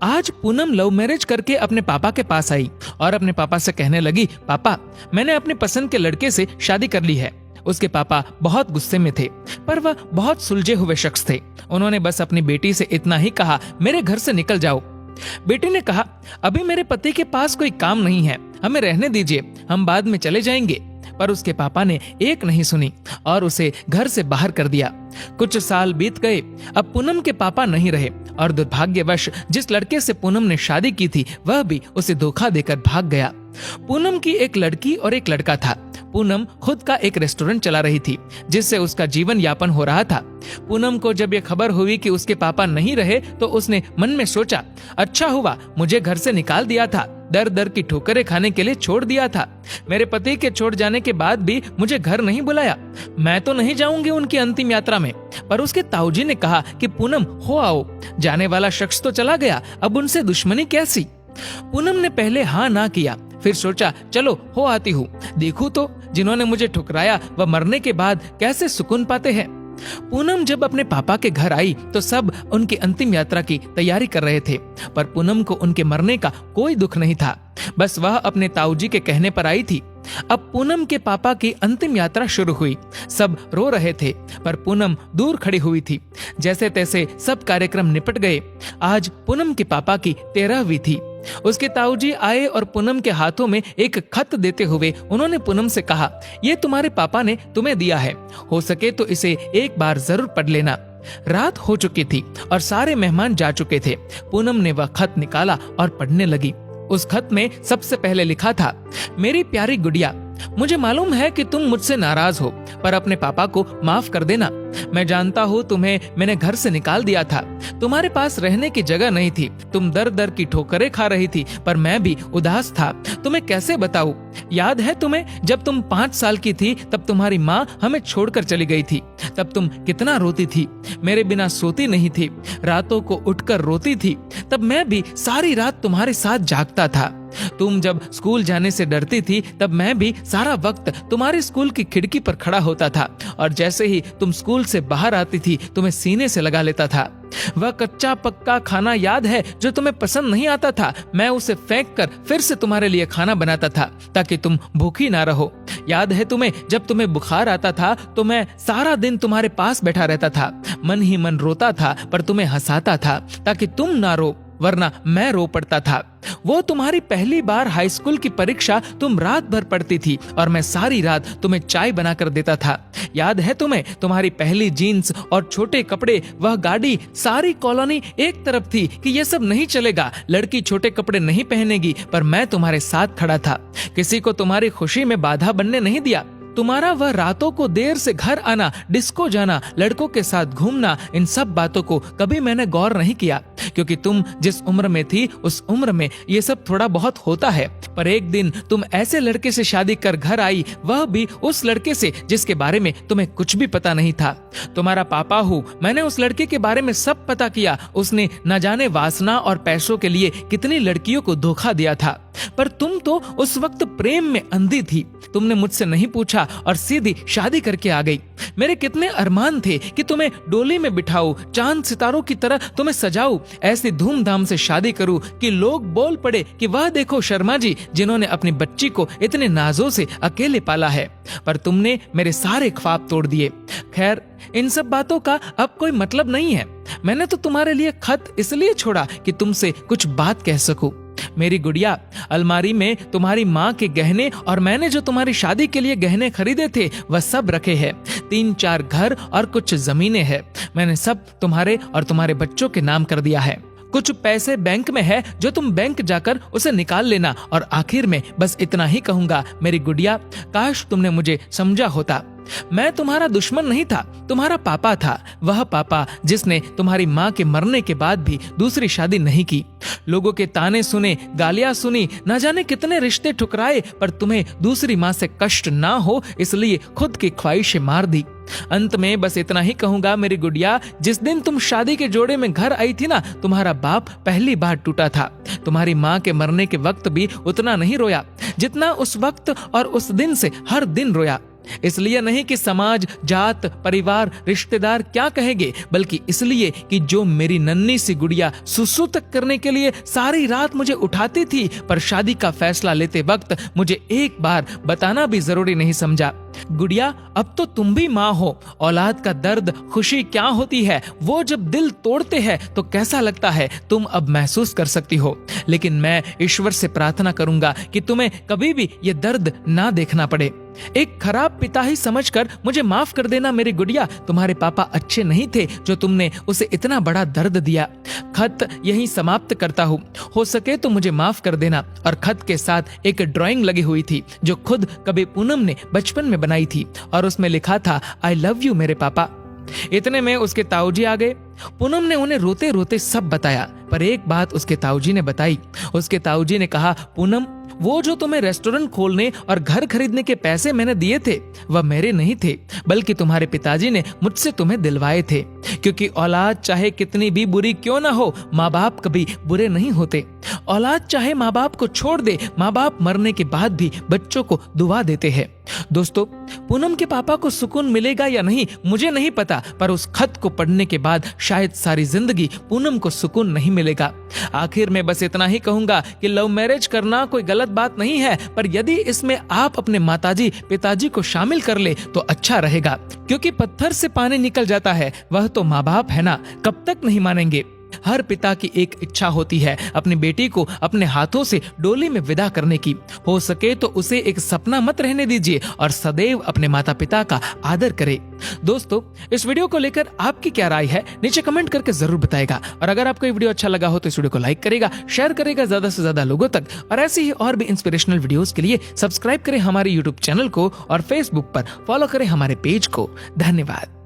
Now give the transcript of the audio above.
आज Poonam love marriage करके अपने पापा के पास आई और अपने पापा से कहने लगी, पापा मैंने अपने पसंद के लड़के से शादी कर ली है। उसके पापा बहुत गुस्से में थे, पर वह बहुत सुलझे हुए शख्स थे। उन्होंने बस अपनी बेटी से इतना ही कहा, मेरे घर से निकल जाओ। बेटी ने कहा, अभी मेरे पति के पास कोई काम नहीं है, हमें रहने दीजिए, हम बाद में चले जाएंगे। पर उसके पापा ने एक नहीं सुनी और उसे घर से बाहर कर दिया। कुछ साल बीत गए। अब पूनम के पापा नहीं रहे और दुर्भाग्यवश जिस लड़के से पूनम ने शादी की थी वह भी उसे धोखा देकर भाग गया। पूनम की एक लड़की और एक लड़का था। पूनम खुद का एक रेस्टोरेंट चला रही थी जिससे उसका जीवन यापन हो रहा था। पूनम को जब यह खबर हुई कि उसके पापा नहीं रहे तो उसने मन में सोचा, अच्छा हुआ मुझे घर से निकाल दिया था, दर दर की ठोकरें खाने के लिए छोड़ दिया था। मेरे पति के छोड़ जाने के बाद भी मुझे घर नहीं बुलाया। मैं तो नहीं जाऊंगी उनकी अंतिम यात्रा में। पर उसके ताऊजी ने कहा कि पूनम हो आओ, जाने वाला शख्स तो चला गया, अब उनसे दुश्मनी कैसी। पूनम ने पहले हाँ ना किया, फिर सोचा चलो हो आती हूँ, देखूं तो जिन्होंने मुझे ठुकराया वह मरने के बाद कैसे सुकून पाते हैं। पूनम जब अपने पापा के घर आई तो सब उनकी अंतिम यात्रा की तैयारी कर रहे थे, पर पूनम को उनके मरने का कोई दुख नहीं था। बस वह अपने ताऊजी के कहने पर आई थी। अब पूनम के पापा की अंतिम यात्रा शुरू हुई। सब रो रहे थे, पर पूनम दूर खड़ी हुई थी। जैसे तैसे सब कार्यक्रम निपट गए। आज पूनम के पापा की 13वीं थी। उसके ताऊजी आए और पूनम के हाथों में एक खत देते हुए उन्होंने पूनम से कहा, ये तुम्हारे पापा ने तुम्हें दिया है, हो सके तो इसे एक बार जरूर पढ़ लेना। रात हो चुकी थी और सारे मेहमान जा चुके थे। पूनम ने वह खत निकाला और पढ़ने लगी। उस खत में सबसे पहले लिखा था, मेरी प्यारी गुड़िया, मुझे मालूम है कि तुम मुझसे नाराज हो, पर अपने पापा को माफ कर देना। मैं जानता हूँ तुम्हें मैंने घर से निकाल दिया था, तुम्हारे पास रहने की जगह नहीं थी, तुम दर दर की ठोकरें खा रही थी, पर मैं भी उदास था। तुम्हें कैसे बताऊं? याद है तुम्हें जब तुम 5 साल की थी तब तुम्हारी माँ हमें छोड़कर चली गई थी, तब तुम कितना रोती थी, मेरे बिना सोती नहीं थी, रातों को उठकर रोती थी, तब मैं भी सारी रात तुम्हारे साथ जागता था। तुम जब स्कूल जाने से डरती थी तब मैं भी सारा वक्त तुम्हारे स्कूल की खिड़की पर खड़ा होता था और जैसे ही तुम स्कूल से बाहर आती थी तुम्हें सीने से लगा लेता था। वह कच्चा पक्का खाना याद है जो तुम्हें पसंद नहीं आता था, मैं उसे फेंक कर फिर से तुम्हारे लिए खाना बनाता था ताकि तुम भूखी ना रहो। याद है तुम्हें जब तुम्हें बुखार आता था तो मैं सारा दिन तुम्हारे पास बैठा रहता था, मन ही मन रोता था पर तुम्हें हंसाता था ताकि तुम ना रो, वरना मैं रो पड़ता था। वो तुम्हारी पहली बार हाई स्कूल की परीक्षा तुम रात भर पढ़ती थी और मैं सारी रात तुम्हें चाय बनाकर देता था। याद है तुम्हें तुम्हारी पहली जीन्स और छोटे कपड़े, वह गाड़ी, सारी कॉलोनी एक तरफ थी कि ये सब नहीं चलेगा, लड़की छोटे कपड़े नहीं पहनेगी, पर मैं तुम्हारे साथ खड़ा था, किसी को तुम्हारी खुशी में बाधा बनने नहीं दिया। तुम्हारा वह रातों को देर से घर आना, डिस्को जाना, लड़कों के साथ घूमना, इन सब बातों को कभी मैंने गौर नहीं किया, क्योंकि तुम जिस उम्र में थी उस उम्र में ये सब थोड़ा बहुत होता है। पर एक दिन तुम ऐसे लड़के से शादी कर घर आई, वह भी उस लड़के से जिसके बारे में तुम्हें कुछ भी पता नहीं था। तुम्हारा पापा हूँ, मैंने उस लड़के के बारे में सब पता किया। उसने न जाने वासना और पैसों के लिए कितनी लड़कियों को धोखा दिया था, पर तुम तो उस वक्त प्रेम में अंधी थी। तुमने मुझसे नहीं पूछा और सीधी शादी करके आ गई। मेरे कितने अरमान थे कि तुम्हें डोली में बिठाऊं, चांद सितारों की तरह तुम्हें सजाऊं, ऐसी धूमधाम से शादी करूं कि लोग बोल पड़े कि वह देखो शर्मा जी जिन्होंने अपनी बच्ची को इतने नाजों से अकेले पाला है। पर तुमने मेरे सारे ख्वाब तोड़ दिए। खैर, इन सब बातों का अब कोई मतलब नहीं है। मैंने तो तुम्हारे लिए खत इसलिए छोड़ा कि तुमसे कुछ बात कह सकूं। मेरी गुड़िया, अलमारी में तुम्हारी माँ के गहने और मैंने जो तुम्हारी शादी के लिए गहने खरीदे थे वह सब रखे हैं। 3-4 घर और कुछ जमीनें हैं। मैंने सब तुम्हारे और तुम्हारे बच्चों के नाम कर दिया है। कुछ पैसे बैंक में है जो तुम बैंक जाकर उसे निकाल लेना। और आखिर में बस इतना ही कहूंगा, मेरी गुड़िया, काश तुमने मुझे समझा होता। मैं तुम्हारा दुश्मन नहीं था, तुम्हारा पापा था, वह पापा जिसने तुम्हारी माँ के मरने के बाद भी दूसरी शादी नहीं की। लोगों के ताने सुने, गालियां सुनी, न जाने कितने रिश्ते ठुकराए, पर तुम्हें दूसरी माँ से कष्ट ना हो इसलिए खुद की ख्वाहिशें मार दी। अंत में बस इतना ही कहूंगा, मेरी गुड़िया, जिस दिन तुम शादी के जोड़े में घर आई थी ना, तुम्हारा बाप पहली बार टूटा था। तुम्हारी माँ के मरने के वक्त भी उतना नहीं रोया जितना उस वक्त और उस दिन से हर दिन रोया। इसलिए नहीं कि समाज, जात, परिवार, रिश्तेदार क्या कहेंगे, बल्कि इसलिए कि जो मेरी नन्ही सी गुड़िया सुसु तक करने के लिए सारी रात मुझे उठाती थी, पर शादी का फैसला लेते वक्त मुझे एक बार बताना भी जरूरी नहीं समझा। गुड़िया, अब तो तुम भी माँ हो। औलाद का दर्द, खुशी क्या होती है, वो जब दिल तोड़ते हैं तो कैसा लगता है, तुम अब महसूस कर सकती हो। लेकिन मैं ईश्वर से प्रार्थना करूंगा कि तुम्हें कभी भी ये दर्द ना देखना पड़े। एक खराब पिता ही समझकर मुझे माफ कर देना मेरी गुड़िया। तुम्हारे पापा अच्छे नहीं थे जो तुमने उसे इतना बड़ा दर्द दिया। खत यहीं समाप्त करता हूँ, हो सके तो मुझे माफ कर देना। और खत के साथ एक ड्राइंग लगी हुई थी जो खुद कभी पूनम ने बचपन में बनाई थी, और उसमें लिखा था, आई लव यू मेरे पापा। इतने में उसके ताऊजी आ गए। पूनम ने उन्हें रोते रोते सब बताया, पर एक बात उसके ताऊजी ने बताई। उसके ताऊजी ने कहा, पूनम, वो जो तुम्हें रेस्टोरेंट खोलने और घर खरीदने के पैसे मैंने दिए थे, वह मेरे नहीं थे, बल्कि तुम्हारे पिताजी ने मुझसे तुम्हें दिलवाए थे। क्योंकि औलाद चाहे कितनी भी बुरी क्यों ना हो, माँ बाप कभी बुरे नहीं होते। औलाद चाहे माँ बाप को छोड़ दे, माँ बाप मरने के बाद भी बच्चों को दुआ देते हैं। दोस्तों, पूनम के पापा को सुकून मिलेगा या नहीं मुझे नहीं पता, पर उस खत को पढ़ने के बाद शायद सारी जिंदगी पूनम को सुकून नहीं मिलेगा। आखिर में बस इतना ही कहूंगा कि लव मैरिज करना कोई गलत बात नहीं है, पर यदि इसमें आप अपने माताजी, पिताजी को शामिल कर ले तो अच्छा रहेगा। क्योंकि पत्थर से पानी निकल जाता है, वह तो माँ बाप है ना, कब तक नहीं मानेंगे। हर पिता की एक इच्छा होती है अपनी बेटी को अपने हाथों से डोली में विदा करने की। हो सके तो उसे एक सपना मत रहने दीजिए और सदैव अपने माता पिता का आदर करे। दोस्तों, इस वीडियो को लेकर आपकी क्या राय है, नीचे कमेंट करके जरूर बताएगा। और अगर आपको ये वीडियो अच्छा लगा हो तो इस वीडियो को लाइक करेगा, शेयर करेगा ज्यादा से ज्यादा लोगों तक। और ऐसी ही और भी इंस्पिरेशनल वीडियोस के लिए सब्सक्राइब करें हमारे यूट्यूब चैनल को और फेसबुक पर फॉलो करें हमारे पेज को। धन्यवाद।